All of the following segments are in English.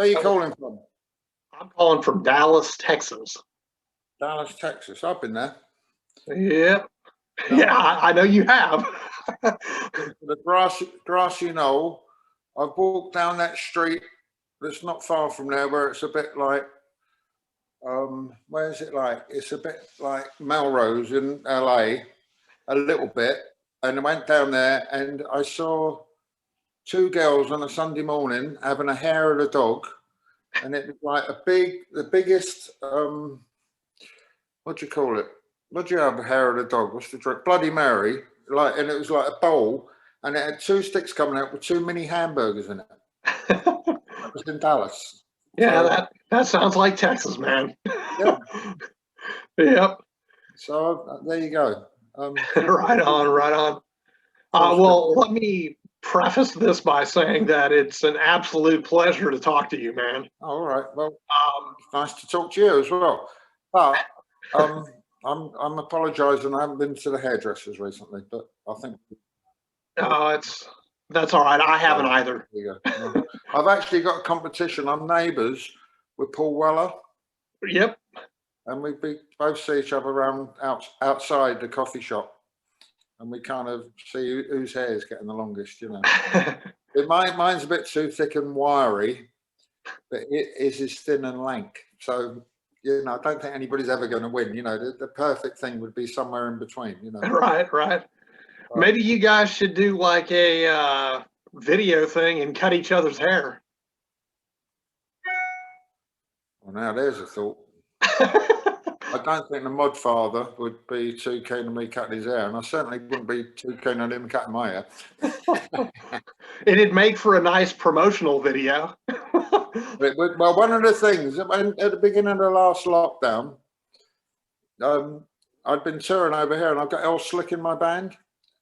Where are you calling from? I'm calling from Dallas, Texas. Dallas, Texas. I've been there. Yep. Yeah, I know you have. The grassy knoll. I've walked down that street that's not far from there, where it's a bit like, where is it like? It's a bit like Melrose in LA, a little bit. And I went down there and I saw two girls on a Sunday morning having a hair of a dog. And it was like the biggest, what do you call it? What do you have, a hair of the dog? What's the drink? Bloody Mary. Like, and it was like a bowl, and it had two sticks coming out with 2 mini hamburgers in it. That was in Dallas. Yeah, so, that sounds like Texas, man. Yeah. Yep. So there you go. Right on, right on. Well, let me preface this by saying that it's an absolute pleasure to talk to you, man. All right. Well, nice to talk to you as well. But I'm apologising. I haven't been to the hairdressers recently, but I think. That's all right. I haven't either. There you go. I've actually got a competition. I'm neighbours with Paul Weller. Yep. And we both see each other around outside the coffee shop, and we kind of see whose hair is getting the longest, you know. Mine's a bit too thick and wiry, but his is thin and lank. So, you know, I don't think anybody's ever going to win. You know, the perfect thing would be somewhere in between, you know. Right. Maybe you guys should do like a video thing and cut each other's hair. Well, now there's a thought. I don't think the Mod Father would be too keen on me cutting his hair, and I certainly wouldn't be too keen on him cutting my hair. It'd make for a nice promotional video. Well, one of the things, at the beginning of the last lockdown, I'd been touring over here, and I got El Slick in my band,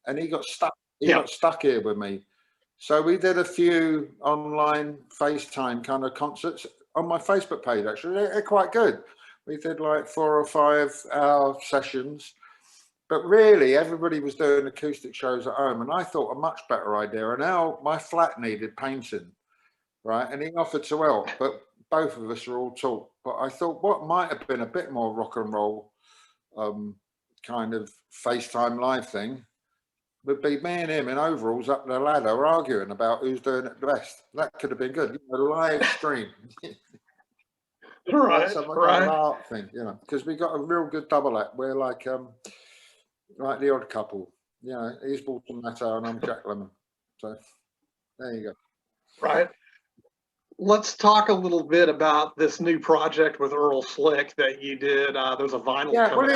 and he got stuck. Got stuck here with me. So we did a few online FaceTime kind of concerts on my Facebook page. Actually, they're quite good. We did like 4 or 5 hour sessions, but really everybody was doing acoustic shows at home, and I thought a much better idea. And now my flat needed painting, right? And he offered to help, but both of us are all talk. But I thought what might have been a bit more rock and roll kind of FaceTime live thing would be me and him in overalls up the ladder arguing about who's doing it the best. That could have been good. You know, live stream. Right. Art thing, you know, because we got a real good double act. We're like the Odd Couple. You know, he's Walter Matthau and I'm Jack Lemmon. So there you go. Right. Let's talk a little bit about this new project with Earl Slick that you did. There's a vinyl. Yeah, well,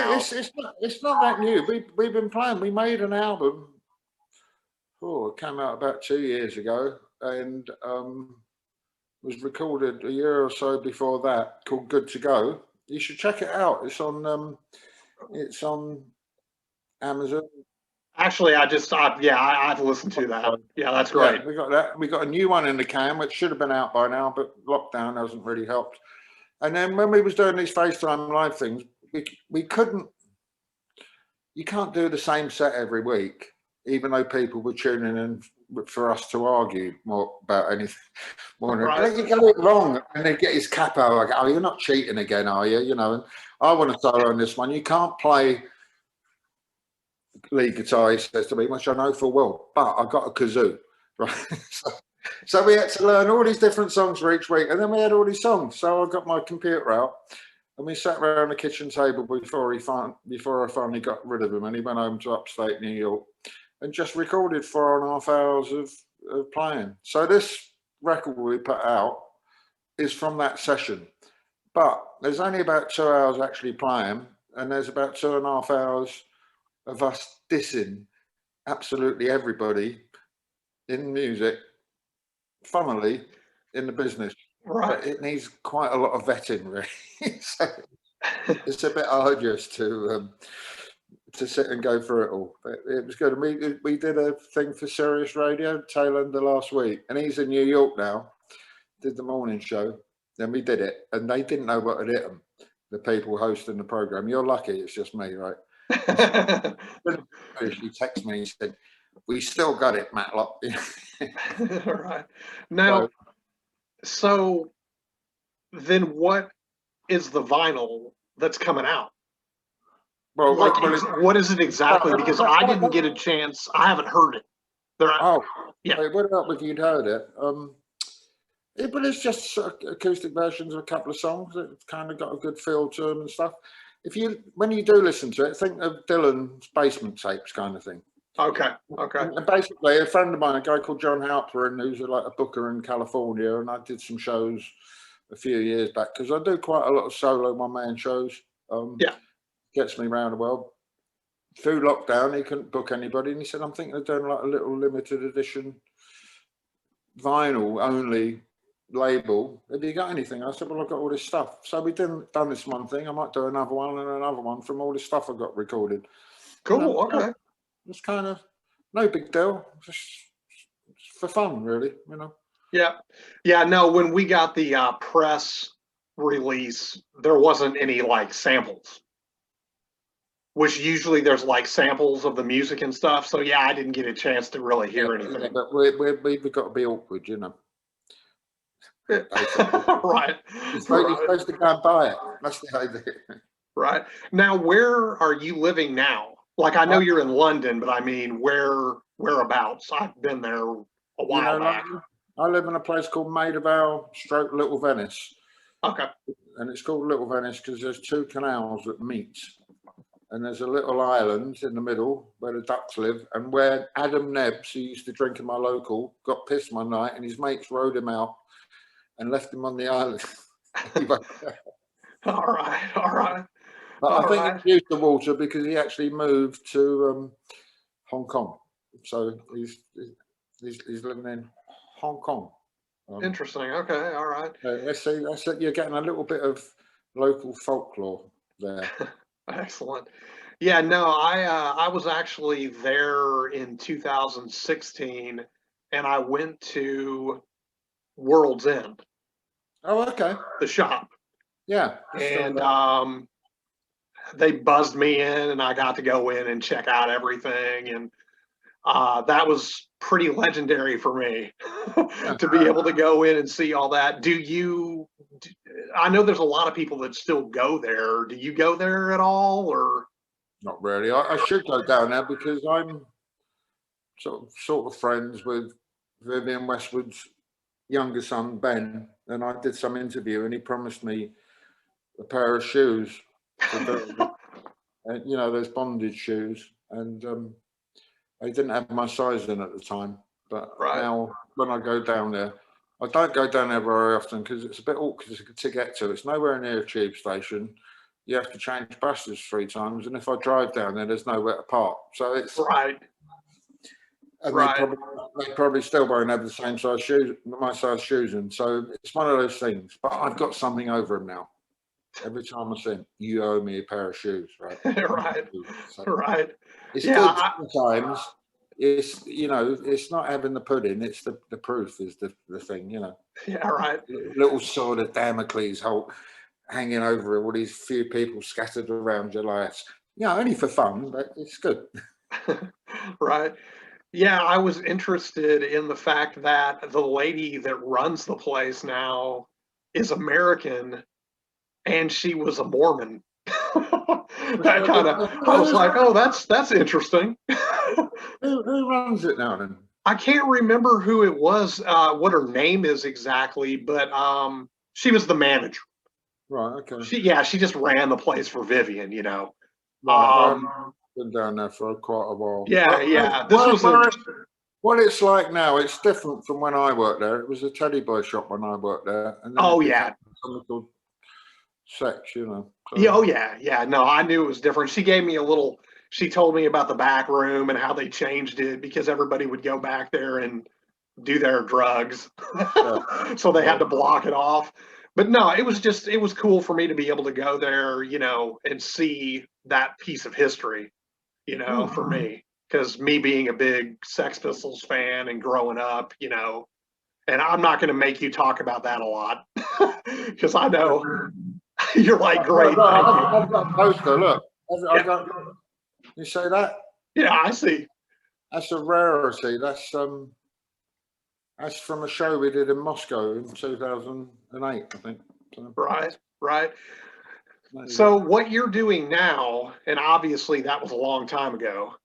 it's not that new. We've been playing. We made an album. Oh, it came out about 2 years ago, and was recorded a year or so before that, called Good to Go. You should check it out. It's on Amazon. Actually, I've listened to that. Yeah, that's great. Yeah, we got that. We got a new one in the can, which should have been out by now, but lockdown hasn't really helped. And then when we was doing these FaceTime live things, we couldn't. You can't do the same set every week, even though people were tuning in for us to argue more about anything. Right. You get it wrong, and they get his capo. I go, "Oh, you're not cheating again, are you?" You know, and I want to throw on this one. You can't play lead guitar, he says to me, which I know full well, but I've got a kazoo, right? So we had to learn all these different songs for each week, and then we had all these songs. So I got my computer out, and we sat around the kitchen table before I finally got rid of him, and he went home to upstate New York and just recorded 4.5 hours of playing. So this record we put out is from that session, but there's only about 2 hours actually playing, and there's about 2.5 hours of us dissing absolutely everybody in music, funnily, in the business. Right. But it needs quite a lot of vetting, really. So it's a bit arduous to sit and go through it all. But it was good. We did a thing for Sirius Radio tail end of last week, and he's in New York now. Did the morning show, then we did it, and they didn't know what had hit them. The people hosting the program. You're lucky it's just me, right? She texted me and said, "We still got it, Matlock." Right now, so then what is the vinyl that's coming out? Well, Like, what is it exactly? Because I didn't get a chance. I haven't heard it. Yeah. It would help if you'd heard it. But it's just acoustic versions of a couple of songs. It's kind of got a good feel to them and stuff. When you do listen to it, think of Dylan's basement tapes kind of thing. Okay. And basically, a friend of mine, a guy called John Halperin, who's like a booker in California, and I did some shows a few years back because I do quite a lot of solo one-man shows. Gets me around the world. Through lockdown, he couldn't book anybody, and he said, "I'm thinking of doing like a little limited edition vinyl only label. Have you got anything?" I said, "Well, I've got all this stuff." So we done this one thing. I might do another one and another one from all this stuff I got recorded. Cool. Okay. It's kind of no big deal, just for fun, really, you know. Yeah. No, when we got the press release, there wasn't any like samples, which usually there's like samples of the music and stuff. So yeah, I didn't get a chance to really hear anything. Yeah, but we've got to be awkward, you know. Right. You're supposed to go and buy it. That's the idea. Right. Now, where are you living now? Like, I know you're in London, but I mean, whereabouts? I've been there a while back. I live in a place called Maida Vale / Little Venice. Okay. And it's called Little Venice because there's two canals that meet. And there's a little island in the middle where the ducks live, and where Adam Nebbs, who used to drink in my local, got pissed one night and his mates rowed him out and left him on the island. All right. But I think he used the water because he actually moved to Hong Kong. So he's living in Hong Kong. Interesting. Okay. All right. Let's see. You're getting a little bit of local folklore there. Excellent. Yeah. No, I was actually there in 2016, and I went to World's End. Oh, okay. The shop. Yeah. And they buzzed me in, and I got to go in and check out everything, and that was pretty legendary for me to be able to go in and see all that. I know there's a lot of people that still go there. Do you go there at all, or? Not really. I should go down there because I'm sort of friends with Vivienne Westwood's younger son, Ben, and I did some interview and he promised me a pair of shoes. And, you know, those bondage shoes, and I didn't have my size in at the time, but now when I go down there, I don't go down there very often because it's a bit awkward to get to. It's nowhere near a tube station. You have to change buses 3 times, and if I drive down there, there's nowhere to park. So it's and they probably still won't have the same size shoes, my size shoes, and so it's one of those things. But I've got something over them now. Every time I see him, you owe me a pair of shoes, right? Right. It's good sometimes. It's, you know, it's not having the pudding, it's the proof is the thing, you know. Yeah, right. Little sword of Damocles hanging over all these few people scattered around your lives. Yeah, only for fun, but it's good. Right. Yeah, I was interested in the fact that the lady that runs the place now is American, and she was a Mormon. That kind of, I was like, oh, that's interesting. Who runs it now then? I can't remember who it was, what her name is exactly, but she was the manager. Right. Okay. She just ran the place for Vivienne, you know. Right, been down there for quite a while. Yeah. What it's like now, it's different from when I worked there. It was a teddy bear shop when I worked there. And then something sex, you know. So. Yeah. No, I knew it was different. She gave me she told me about the back room and how they changed it because everybody would go back there and do their drugs. So they had to block it off. But no, it was cool for me to be able to go there, you know, and see that piece of history, you know, for me. Because me being a big Sex Pistols fan and growing up, you know, and I'm not going to make you talk about that a lot because I know you're like, great. I've got a poster, look. You say that? Yeah, I see. That's a rarity. That's from a show we did in Moscow in 2008, I think. So, right, right. So what you're doing now, and obviously that was a long time ago,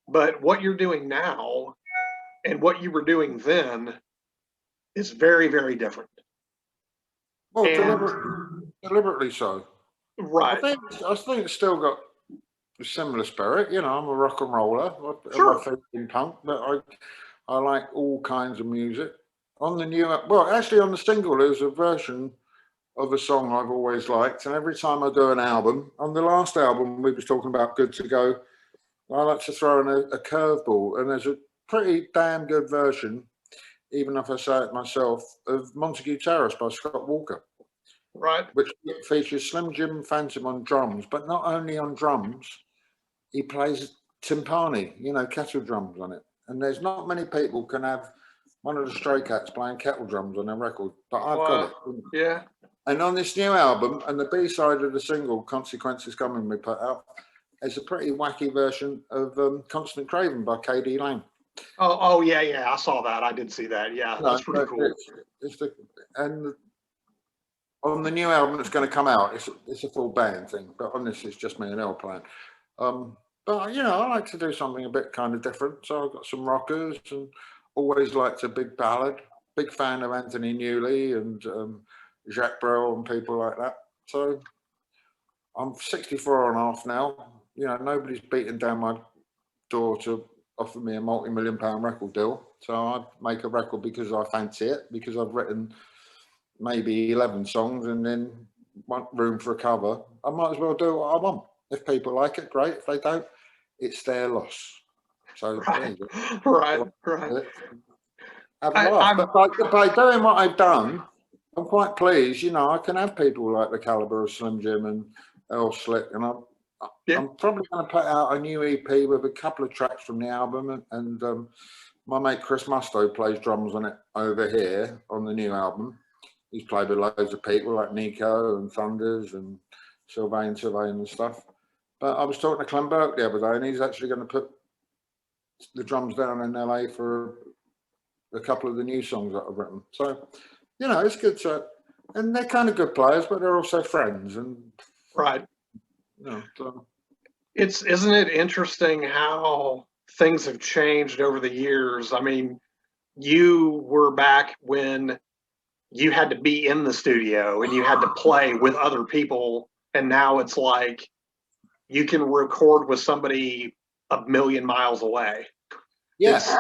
but what you're doing now and what you were doing then is very, very different. well, And deliberately so. right, I think it's still got a similar spirit. You know, I'm a rock and roller. I put my sure, feet in punk, but I like all kinds of music. On the new, well, actually, on the single, there's a version of a song I've always liked, and every time I do an album, on the last album we was talking about Good to Go, I like to throw in a curveball, and there's a pretty damn good version, even if I say it myself, of Montague Terrace by Scott Walker, right, which features Slim Jim Phantom on drums, but not only on drums, he plays timpani, you know, kettle drums on it. And there's not many people can have one of the Stray Cats playing kettle drums on their record, but I've got it. Yeah. And on this new album, and the B-side of the single, Consequences Coming, we put out, is a pretty wacky version of Constant Craving by KD Lang. Oh, yeah, I saw that. I did see that. Yeah, that's pretty cool. And on the new album that's going to come out, it's a full band thing, but on this, it's just me and Elle playing. But, you know, I like to do something a bit kind of different. So I've got some rockers and always liked a big ballad. Big fan of Anthony Newley and Jacques Brel and people like that. So I'm 64 and a half now. You know, nobody's beating down my door to offer me a multi-million-pound record deal. So I make a record because I fancy it, because I've written maybe 11 songs and then want room for a cover. I might as well do what I want. If people like it, great. If they don't, it's their loss. So right, right. Have a laugh. But by doing what I've done, I'm quite pleased. You know, I can have people like the caliber of Slim Jim and Earl Slick, and I'm probably going to put out a new EP with a couple of tracks from the album. And my mate Chris Musto plays drums on it over here on the new album. He's played with loads of people like Nico and Thunders and Sylvain and stuff. But I was talking to Clem Burke the other day, and he's actually going to put the drums down in LA for a couple of the new songs that I've written. So, you know, it's good to, and they're kind of good players, but they're also friends. And right. You know, so. Isn't it interesting how things have changed over the years? I mean, you were back when you had to be in the studio and you had to play with other people, and now it's like you can record with somebody a million miles away. Yes.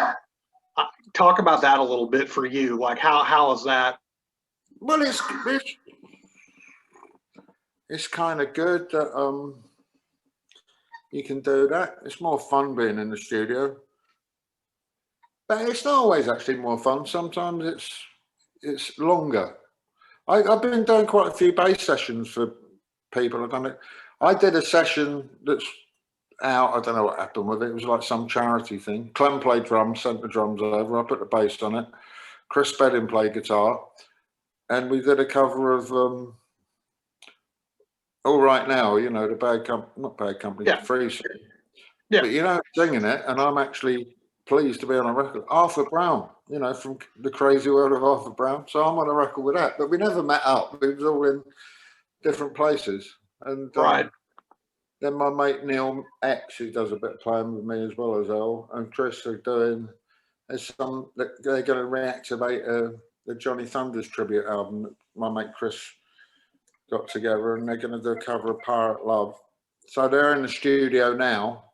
Talk about that a little bit for you. Like how is that? Well, it's kind of good that you can do that. It's more fun being in the studio, but it's not always actually more fun. Sometimes it's longer. I've been doing quite a few bass sessions for people. I've done it. I did a session that's out. I don't know what happened with it. It was like some charity thing. Clem played drums, sent the drums over. I put the bass on it. Chris Spedding played guitar, and we did a cover of All Right Now. You know, the not Bad Company, Free Sing. Yeah. But you know, singing it, and I'm actually pleased to be on a record. Arthur Brown, you know, from The Crazy World of Arthur Brown. So I'm on a record with that. But we never met up. We was all in different places. And right. Then my mate Neil X, who does a bit of playing with me as well as Elle, and Chris are doing. They're going to reactivate the Johnny Thunders tribute album that my mate Chris got together, and they're going to do a cover of Pirate Love. So they're in the studio now.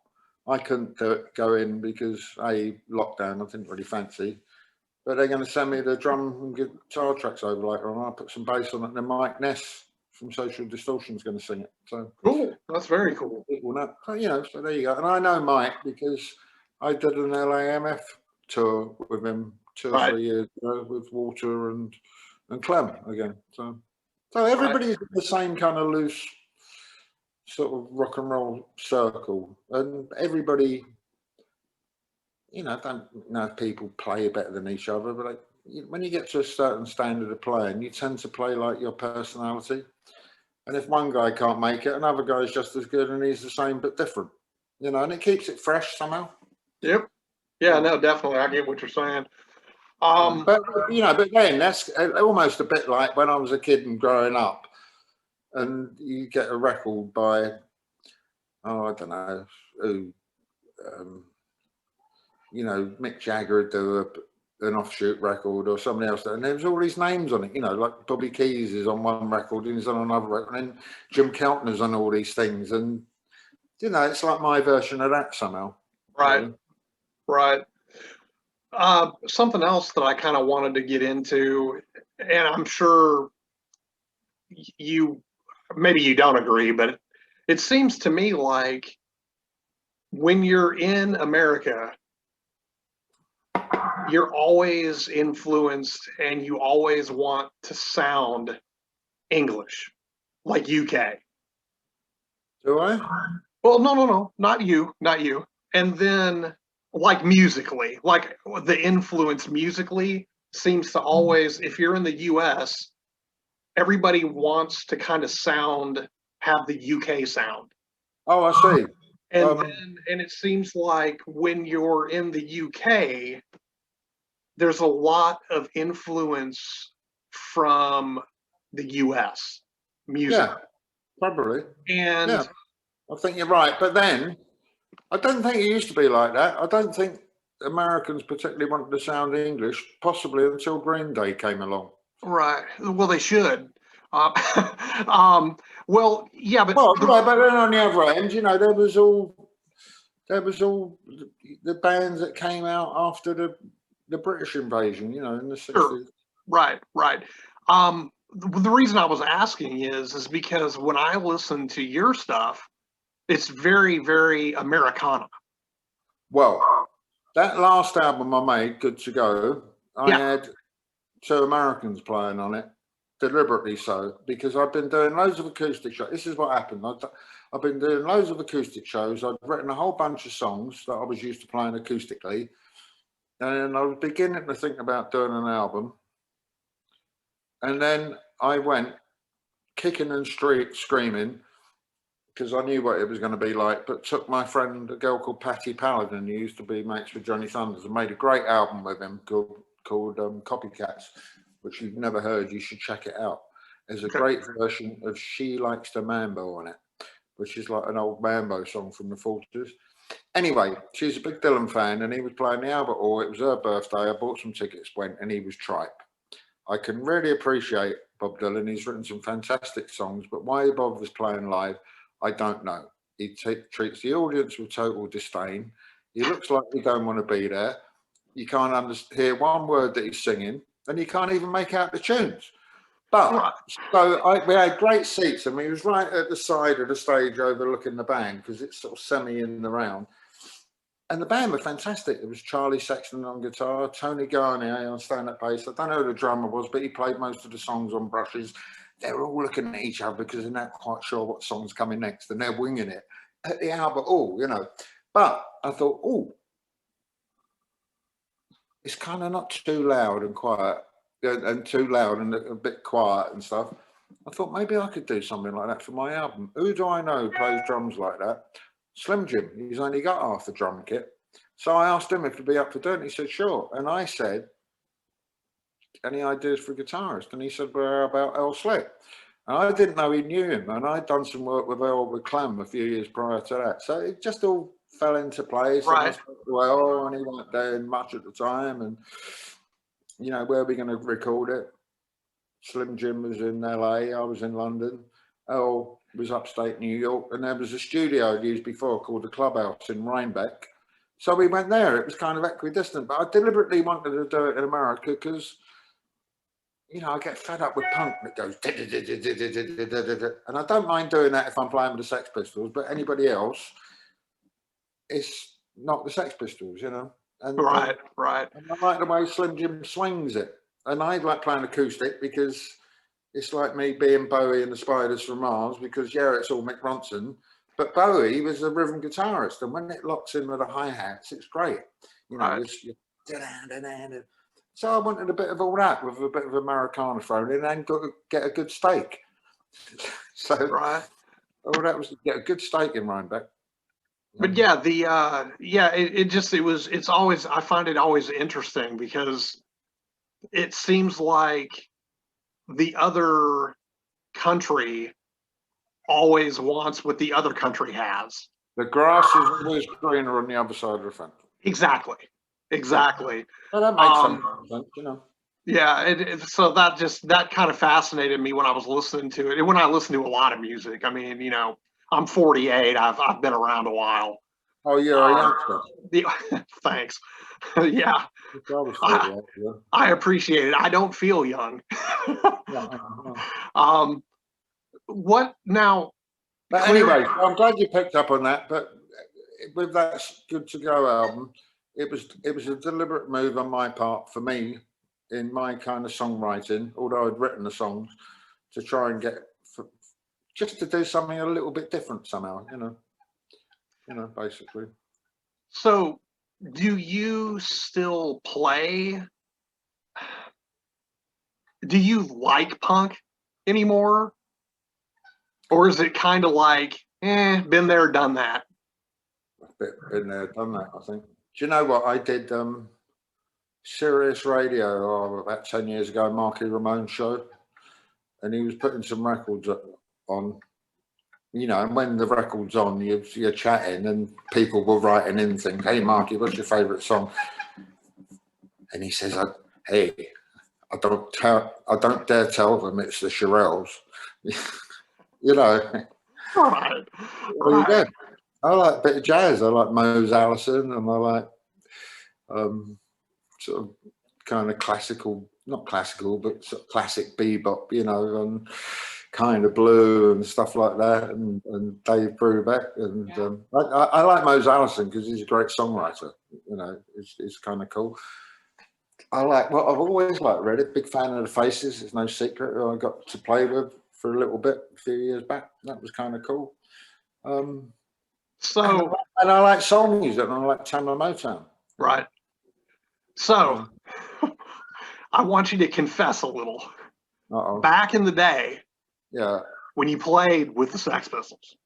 I couldn't go in because lockdown. I didn't really fancy. But they're going to send me the drum and guitar tracks over later on. I'll put some bass on it, and then Mike Ness from Social Distortion is going to sing it. So cool. That's very cool. So, you know, so there you go. And I know Mike because I did an LAMF tour with him 2 or 3 years ago with Walter and Clem again. So everybody's in the same kind of loose sort of rock and roll circle, and everybody, you know, don't know if people play better than each other, but when you get to a certain standard of playing, you tend to play like your personality. And if one guy can't make it, another guy's just as good, and he's the same but different, you know, and it keeps it fresh somehow. Yep. Yeah, no, definitely. I get what you're saying. But but then that's almost a bit like when I was a kid and growing up, and you get a record by, I don't know who, Mick Jagger would do an offshoot record or somebody else, and there was all these names on it, like Bobby Keys is on one record and he's on another record, and Jim Keltner's on all these things, and it's like my version of that somehow. Right, right. Something else that I kind of wanted to get into, and I'm sure maybe you don't agree, but it seems to me like when you're in America, you're always influenced and you always want to sound English, like UK. Do I? Well, no, not you. And then, like musically, like the influence musically seems to always, if you're in the US, everybody wants to kind of have the UK sound. Oh, I see. And it seems like when you're in the UK, there's a lot of influence from the US music. Yeah, probably. And yeah, I think you're right. But then I don't think it used to be like that. I don't think Americans particularly wanted to sound English, possibly until Green Day came along. Right. Well, they should. Well, yeah, but but then on the other end, there was all the bands that came out after the British invasion, in the 60s. Sure. Right. The reason I was asking is because when I listen to your stuff, it's very, very Americana. Well, that last album I made, Good to Go, I had 2 Americans playing on it, deliberately so, because I've been doing loads of acoustic shows. This is what happened. I've been doing loads of acoustic shows. I'd written a whole bunch of songs that I was used to playing acoustically, and I was beginning to think about doing an album. And then I went kicking and screaming, because I knew what it was going to be like, but took my friend, a girl called Patty Paladin, who used to be mates with Johnny Thunders, and made a great album with him called Copycats, which you've never heard. You should check it out. There's a great version of She Likes to Mambo on it, which is like an old Mambo song from the 40s. Anyway, she's a big Dylan fan, and he was playing the Albert Hall. It was her birthday. I bought some tickets, went, and he was tripe. I can really appreciate Bob Dylan. He's written some fantastic songs, but why Bob was playing live, I don't know. He treats the audience with total disdain. He looks like he don't want to be there. You can't hear one word that he's singing, and you can't even make out the tunes. But we had great seats, and we was right at the side of the stage overlooking the band, because it's sort of semi in the round. And the band were fantastic. It was Charlie Sexton on guitar, Tony Garnier on stand-up bass. I don't know who the drummer was, but he played most of the songs on brushes. They were all looking at each other because they're not quite sure what song's coming next, and they're winging it at the Albert Hall, But I thought, it's kind of not too loud and quiet, and too loud and a bit quiet and stuff. I thought maybe I could do something like that for my album. Who do I know who plays drums like that? Slim Jim. He's only got half the drum kit. So I asked him if he'd be up for doing it. He said, sure. And I said, any ideas for a guitarist? And he said, well, how about Earl Slick? And I didn't know he knew him. And I'd done some work with Earl with Clem a few years prior to that. So it just all fell into place. Right. Well, and he wasn't doing much at the time. And, where are we going to record it? Slim Jim was in LA. I was in London. Earl was upstate New York. And there was a studio I'd used before called the Clubhouse in Rhinebeck. So we went there. It was kind of equidistant. But I deliberately wanted to do it in America because, I get fed up with punk that goes, and I don't mind doing that if I'm playing with the Sex Pistols, but anybody else, it's not the Sex Pistols, And, right. And I like the way Slim Jim swings it. And I like playing acoustic because it's like me being Bowie and the Spiders from Mars, because, it's all Mick Ronson. But Bowie was a rhythm guitarist, and when it locks in with the hi-hats, it's great. So I wanted a bit of all that with a bit of Americana thrown in, and get a good steak. So all that was to get a good steak in Rhinebeck. But it's always, I find it always interesting because it seems like the other country always wants what the other country has. The grass is always greener on the other side of the fence. Exactly. Well, that makes some sense, you know. Yeah, so that kind of fascinated me when I was listening to it. And when I listen to a lot of music, I mean, you know, I'm 48. I've been around a while. Oh, you're a youngster. Thanks. Yeah, I appreciate it. I don't feel young. What now? But anyway, I'm glad you picked up on that. But with that Good to Go album, it was a deliberate move on my part for me in my kind of songwriting, although I'd written the songs, to try and just to do something a little bit different somehow, you know, basically. So, do you still play? Do you like punk anymore? Or is it kind of like, been there, done that? Been there, done that, I think. Do you know what? I did Sirius Radio about 10 years ago, Marky Ramone's show, and he was putting some records on, you know, and when the record's on, you're chatting and people were writing in things, hey, Marky, what's your favourite song? And he says, hey, I don't dare tell them it's the Shirelles. You know. Right. Well, yeah. I like a bit of jazz. I like Mose Allison, and I like sort of kind of classical, not classical, but sort of classic bebop, you know, and kind of blue and stuff like that, and Dave Brubeck. And I like Mose Allison because he's a great songwriter, you know, it's kind of cool. I've always liked Reddit, big fan of the Faces, it's no secret, who I got to play with for a little bit a few years back. That was kind of cool. So, and I like soul music, and I like Tamla Motown. Right. So, I want you to confess a little. Back in the day, when you played with the Sex Pistols,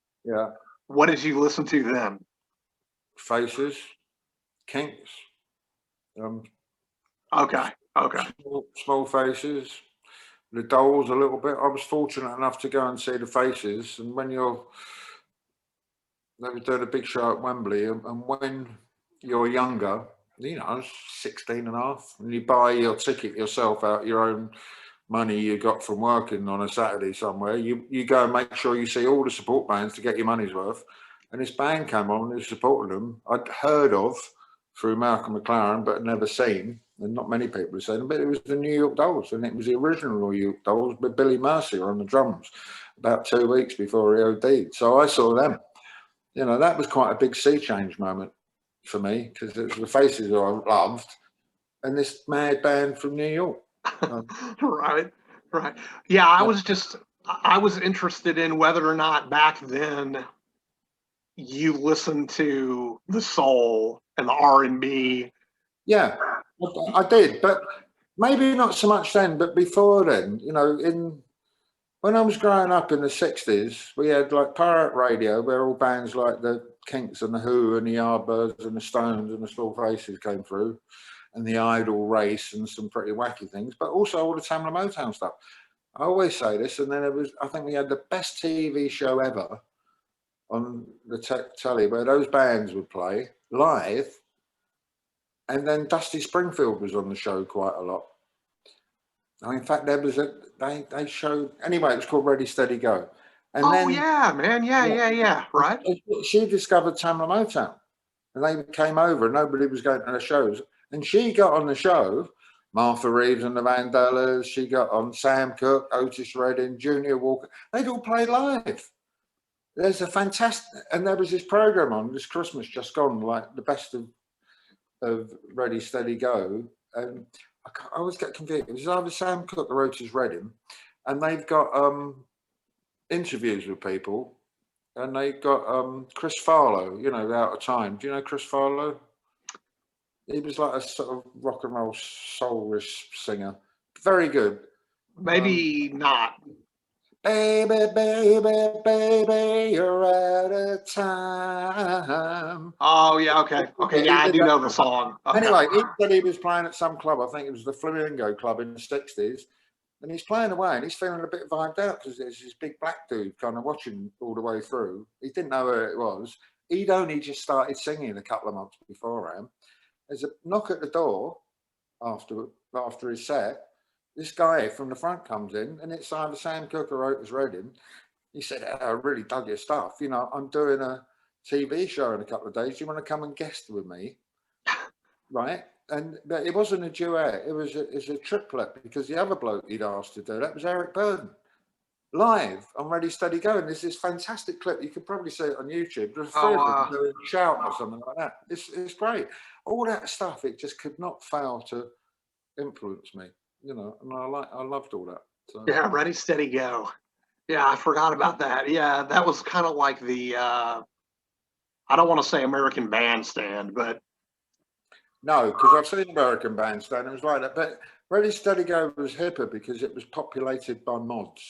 what did you listen to then? Faces, Kinks. Okay. Small Faces, the Dolls a little bit. I was fortunate enough to go and see the Faces, and when they were doing a big show at Wembley, and when you're younger, you know, 16 and a half, and you buy your ticket yourself out your own money you got from working on a Saturday somewhere, you go and make sure you see all the support bands to get your money's worth. And this band came on who supported them, I'd heard of through Malcolm McLaren, but never seen, and not many people had seen them, but it was the New York Dolls, and it was the original New York Dolls with Billy Mercer on the drums about 2 weeks before he OD'd. So I saw them. You know, that was quite a big sea change moment for me, because it was the Faces I loved and this mad band from New York. Right. Yeah, I was interested in whether or not back then you listened to the soul and the R&B. Yeah, I did, but maybe not so much then, but before then, you know, when I was growing up in the 60s, we had like pirate radio where all bands like the Kinks and the Who and the Yardbirds and the Stones and the Small Faces came through, and the Idol Race and some pretty wacky things, but also all the Tamla Motown stuff. I always say this, and then I think we had the best TV show ever on the telly where those bands would play live, and then Dusty Springfield was on the show quite a lot. In fact, there was they showed, anyway, it was called Ready, Steady, Go. And then, yeah, man. Yeah. Right. She discovered Tamla Motown, and they came over, and nobody was going to the shows. And she got on the show, Martha Reeves and the Vandellas. She got on Sam Cooke, Otis Redding, Junior Walker. They'd all play live. There's a fantastic, and there was this program on this Christmas just gone, like the best of Ready, Steady, Go. And I always get confused. It was either Sam Cooke or Otis Redding, and they've got interviews with people, and they got Chris Farlow, you know, Out of Time. Do you know Chris Farlow? He was like a sort of rock and roll soul-ish singer. Very good. Maybe not. Baby, baby, baby, you're out of time. Oh yeah, okay, okay, yeah, I do know the song. Okay. Anyway, he said he was playing at some club. I think it was the Flamingo Club in the 60s. And he's playing away and he's feeling a bit vibed out because there's this big black dude kind of watching all the way through. He didn't know who it was. He'd only just started singing a couple of months beforehand. There's a knock at the door after his set. This guy from the front comes in and it's either Sam Cooke or Otis Redding. He said, I really dug your stuff. You know, I'm doing a TV show in a couple of days. Do you want to come and guest with me? Right. But it wasn't a duet. It was a triplet because the other bloke he'd asked to do that was Eric Burdon. Live on Ready, Steady, Go. And there's this fantastic clip. You could probably see it on YouTube. There's three of them doing a shout or something like that. It's great. All that stuff, it just could not fail to influence me, you know, and I loved all that. So. Yeah, Ready, Steady, Go. Yeah, I forgot about that. Yeah, that was kind of like the, I don't want to say American Bandstand, but. No, because I've seen American Bandstand, it was like that. But Ready, Steady, Go was hipper because it was populated by mods.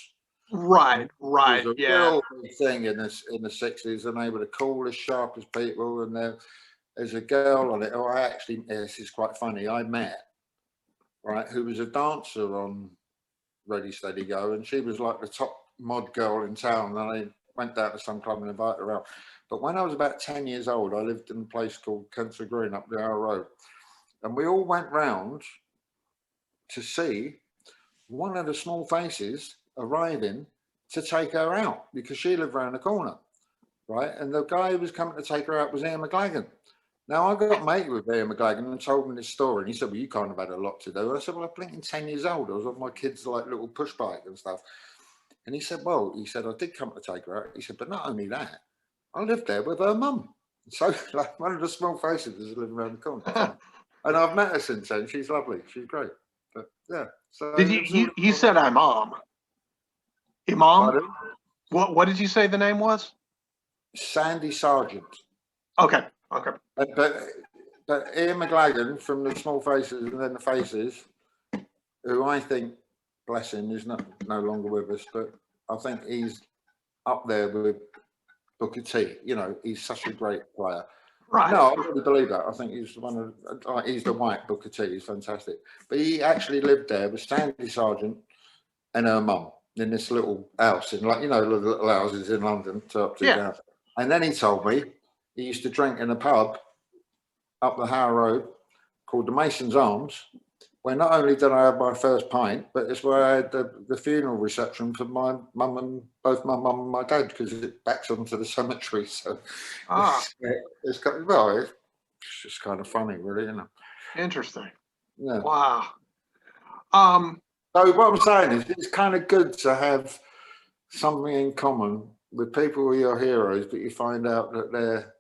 Right, right, it was a real big thing in the 60s, and they were the coolest, sharpest people. And there's a girl on it who this is quite funny, I met, right, who was a dancer on Ready, Steady, Go, and she was like the top mod girl in town. And I went down to some club and invited her out. But when I was about 10 years old, I lived in a place called Kensal Green up the Howe Road. And we all went round to see one of the small faces arriving to take her out because she lived around the corner, right? And the guy who was coming to take her out was Ian McLagan. Now, I got mated with Ian McLagan and told him this story. And he said, well, you kind of had a lot to do. I said, well, I'm blinking 10 years old. I was on my kids' like little push bike and stuff. And he said, well, I did come to take her out. He said, but not only that, I lived there with her mum. So like one of the small faces is living around the corner. And I've met her since then. She's lovely. She's great. But yeah. So did you said Imam. Imam? What did you say the name was? Sandy Sargent. Okay. Okay. But Ian McLagan from the Small Faces and then the Faces, who I think, bless him, is no longer with us, but I think he's up there with Booker T. You know, he's such a great player. Right. No, I really believe that. I think he's he's the white Booker T. He's fantastic. But he actually lived there with Sandy Sargent and her mum in this little house in, like, you know, little houses in London, top to down. And then he told me he used to drink in a pub up the Howe Road called the Mason's Arms, where not only did I have my first pint, but it's where I had the funeral reception for my mum and both my mum and my dad, because it backs onto the cemetery. So it's just kind of funny, really, you know. Interesting. Yeah. Wow. So what I'm saying is, it's kind of good to have something in common with people who are your heroes, but you find out that they're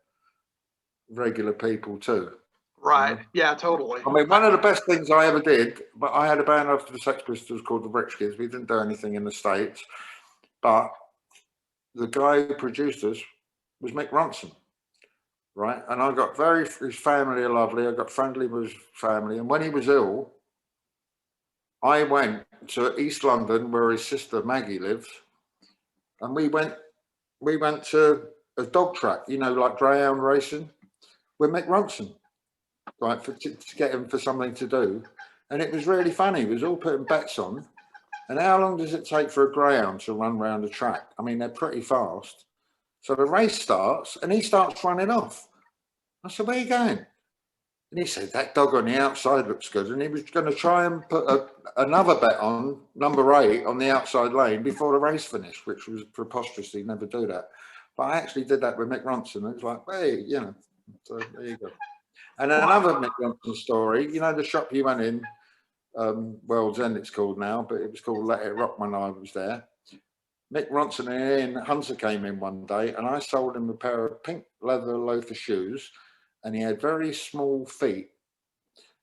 regular people too. Right. You know? Yeah, totally. I mean, one of the best things I ever did, but I had a band after the Sex Pistols called the Rich Kids. We didn't do anything in the States, but the guy who produced us was Mick Ronson, right? And I got his family are lovely. I got friendly with his family. And when he was ill, I went to East London where his sister Maggie lives. And we went to a dog track, you know, like greyhound racing with Mick Ronson. Right, to get him for something to do. And it was really funny. It was all putting bets on. And how long does it take for a greyhound to run around a track? I mean, they're pretty fast. So the race starts and he starts running off. I said, where are you going? And he said, that dog on the outside looks good. And he was going to try and put another bet on number 8 on the outside lane before the race finished, which was preposterous. He'd never do that. But I actually did that with Mick Ronson. It was like, hey, you know, so there you go. And another Mick Ronson story, you know, the shop you went in, World's End it's called now, but it was called Let It Rock when I was there. Mick Ronson and Ian Hunter came in one day and I sold him a pair of pink leather loafer shoes, and he had very small feet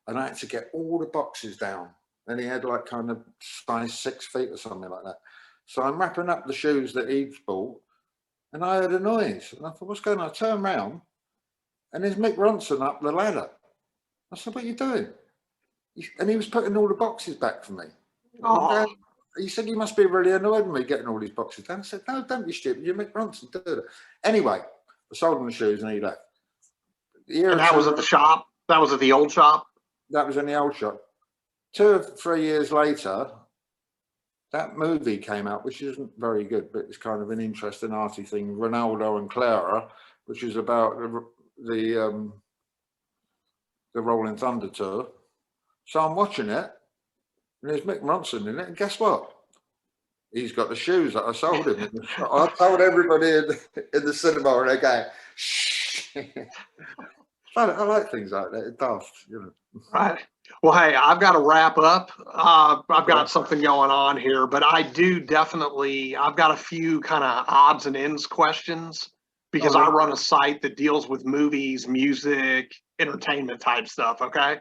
and I had to get all the boxes down, and he had like kind of size 6 feet or something like that. So I'm wrapping up the shoes that he'd bought and I heard a noise and I thought, what's going on? I turned around and there's Mick Ronson up the ladder. I said, what are you doing? And he was putting all the boxes back for me. Oh. he said, you must be really annoyed with me getting all these boxes done. I said, no, don't be stupid. You're Mick Ronson. Anyway, I sold him the shoes and he left. And that was at the shop? That was at the old shop? That was in the old shop. 2 or 3 years later, that movie came out, which isn't very good, but it's kind of an interesting arty thing, Ronaldo and Clara, which is about the Rolling Thunder tour. So I'm watching it, and there's Mick Ronson in it, and guess what? He's got the shoes that I sold him. I told everybody in the cinema, and they go, shh. I like things like that. It's daft, you know. Right. Well, hey, I've got to wrap up. I've got something going on here, but I do definitely, I've got a few kind of odds and ends questions because I run a site that deals with movies, music, entertainment type stuff. Okay.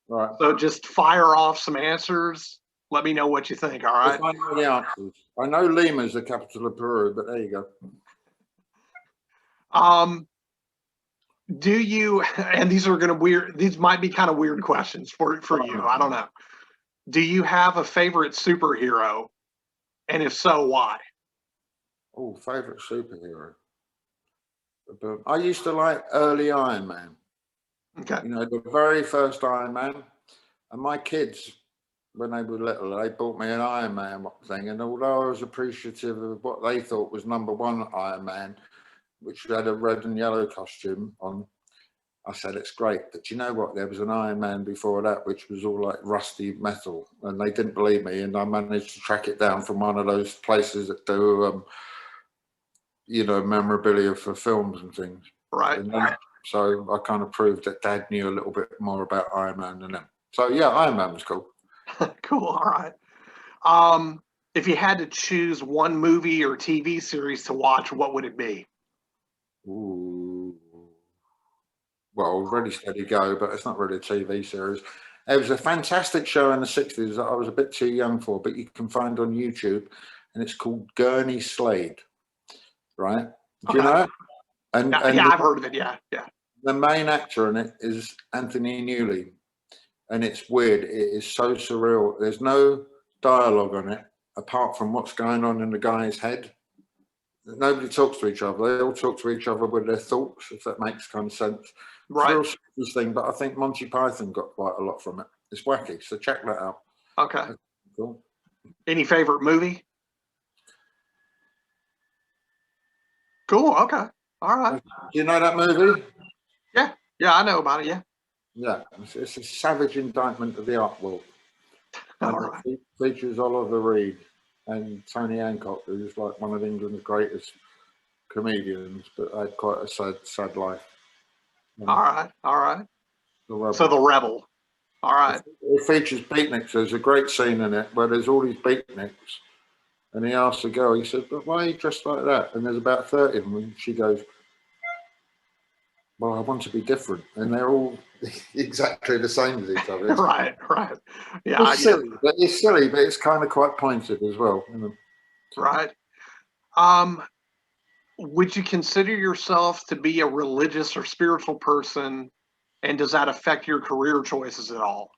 Right. So just fire off some answers. Let me know what you think. All right. I know the answers. I know Lima is the capital of Peru, but there you go. Do you, and these are going to these might be kind of weird questions for you. I don't know. Do you have a favorite superhero? And if so, why? Oh, favorite superhero. I used to like early Iron Man. Okay. You know, the very first Iron Man. And my kids, when they were little, they bought me an Iron Man thing. And although I was appreciative of what they thought was #1 Iron Man, which had a red and yellow costume on, I said, it's great. But you know what? There was an Iron Man before that, which was all like rusty metal. And they didn't believe me. And I managed to track it down from one of those places that do, you know, memorabilia for films and things. Right. And then, so I kind of proved that Dad knew a little bit more about Iron Man than them. So yeah, Iron Man was cool. Cool. All right. If you had to choose one movie or TV series to watch, what would it be? Ooh. Well, Ready, Steady, Go, but it's not really a TV series. It was a fantastic show in the 60s that I was a bit too young for, but you can find on YouTube, and it's called Gurney Slade, right? Do you know it? And yeah, I've heard of it, yeah. The main actor in it is Anthony Newley, and it's weird. It is so surreal. There's no dialogue on it, apart from what's going on in the guy's head. Nobody talks to each other. They all talk to each other with their thoughts, if that makes kind of sense. Right. It's a real thing, but I think Monty Python got quite a lot from it. It's wacky, so check that out. Okay. Cool. Any favorite movie? Cool. Okay. All right. Do you know that movie? Yeah, I know about it. Yeah. Yeah, it's a savage indictment of the art world. All right. It features Oliver Reed and Tony Hancock, who's like one of England's greatest comedians, but had quite a sad life. All right. The So The Rebel. All right. It features beatniks. There's a great scene in it where there's all these beatniks, and he asks the girl, he said, but why are you dressed like that? And there's about 30 of them, and she goes, well, I want to be different. And they're all exactly the same as each other. Right. Yeah. It's silly, but it's kind of quite pointed as well. You know? Right. Would you consider yourself to be a religious or spiritual person, and does that affect your career choices at all?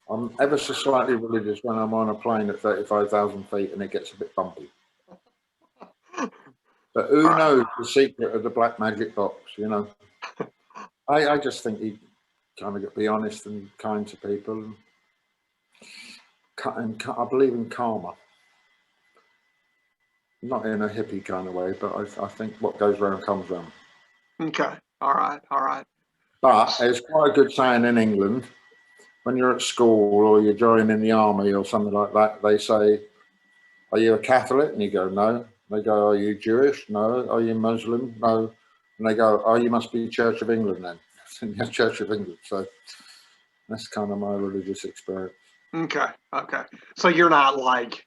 I'm ever so slightly religious when I'm on a plane at 35,000 feet and it gets a bit bumpy. But who knows the secret of the black magic box, you know? I just think you kind of got to be honest and kind to people. And I believe in karma. Not in a hippie kind of way, but I think what goes around comes around. Okay. All right. But it's quite a good saying in England, when you're at school or you're joining the army or something like that, they say, are you a Catholic? And you go, no. They go, are you Jewish? No. Are you Muslim? No. And they go, oh, you must be Church of England then. Yes, Church of England. So that's kind of my religious experience. Okay. So you're not like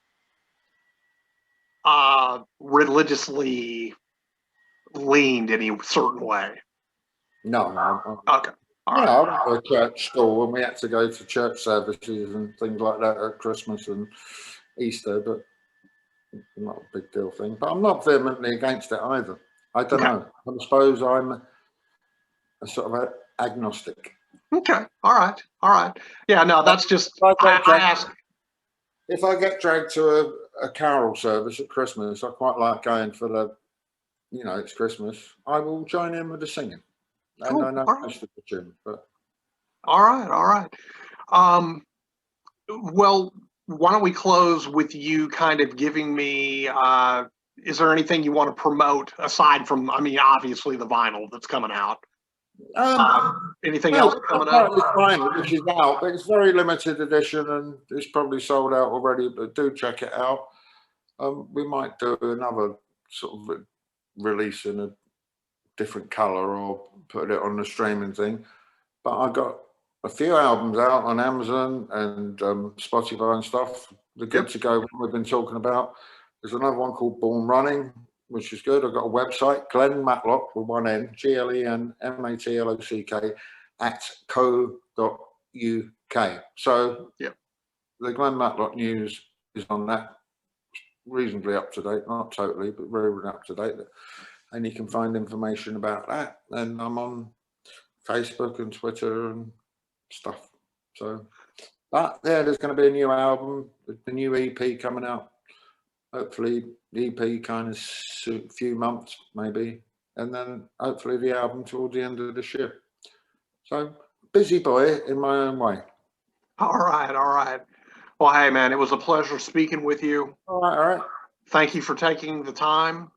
religiously leaned any certain way? No. Okay. All right. I went to a church school and we had to go to church services and things like that at Christmas and Easter, but not a big deal thing. But I'm not vehemently against it either. I don't know. I suppose I'm a sort of agnostic. Okay. All right. All right. Yeah. No, that's just I ask. If I get dragged to a carol service at Christmas, I quite like going for the, you know, it's Christmas. I will join in with the singing. Cool. And I know All right. most of the tune, but. All right. All right. Well, why don't we close with you kind of giving me, is there anything you want to promote aside from, I mean, obviously the vinyl that's coming out? Anything else coming up? It's vinyl, which is out, but it's very limited edition and it's probably sold out already, but do check it out. We might do another sort of release in a different color or put it on the streaming thing. But I got a few albums out on Amazon and Spotify and stuff. The good to go we've been talking about. There's another one called Born Running, which is good. I've got a website, Glen Matlock with one N, GLEN @co.uk. So the Glen Matlock news is on that, reasonably up to date, not totally, but very up to date. And you can find information about that. And I'm on Facebook and Twitter and stuff. So, but yeah, there's going to be a new album, the new EP coming out. Hopefully, the EP kind of a few months maybe, and then hopefully the album towards the end of this year. So, busy boy in my own way. All right, all right. Well, hey man, it was a pleasure speaking with you. All right, all right. Thank you for taking the time.